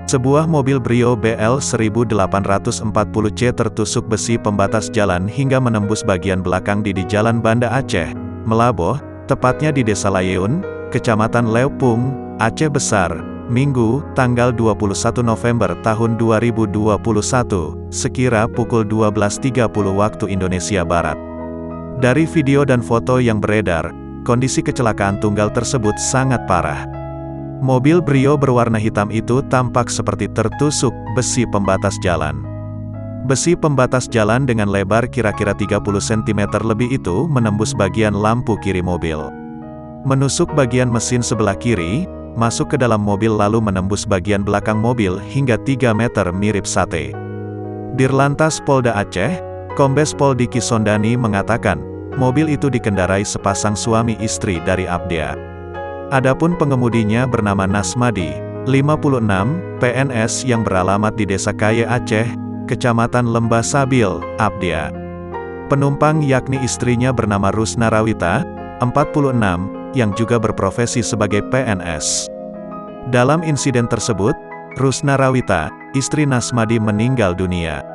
Sebuah mobil Brio BL 1840C tertusuk besi pembatas jalan hingga menembus bagian belakang di Jalan Banda Aceh, Melaboh, tepatnya di Desa Layeun, Kecamatan Leupung, Aceh Besar, Minggu, tanggal 21 November tahun 2021, sekira pukul 12.30 waktu Indonesia Barat. Dari video dan foto yang beredar, kondisi kecelakaan tunggal tersebut sangat parah. Mobil Brio berwarna hitam itu tampak seperti tertusuk besi pembatas jalan. Besi pembatas jalan dengan lebar kira-kira 30 cm lebih itu menembus bagian lampu kiri mobil. Menusuk bagian mesin sebelah kiri, masuk ke dalam mobil lalu menembus bagian belakang mobil hingga 3 meter mirip sate. Dirlantas Polda Aceh, Kombes Pol Diki Sondani mengatakan, mobil itu dikendarai sepasang suami istri dari Abdia. Adapun pengemudinya bernama Nasmadi, 56, PNS yang beralamat di Desa Kaye Aceh, Kecamatan Lembah Sabil, Abdia. Penumpang yakni istrinya bernama Rusna Rawita, 46, yang juga berprofesi sebagai PNS. Dalam insiden tersebut, Rusna Rawita, istri Nasmadi meninggal dunia.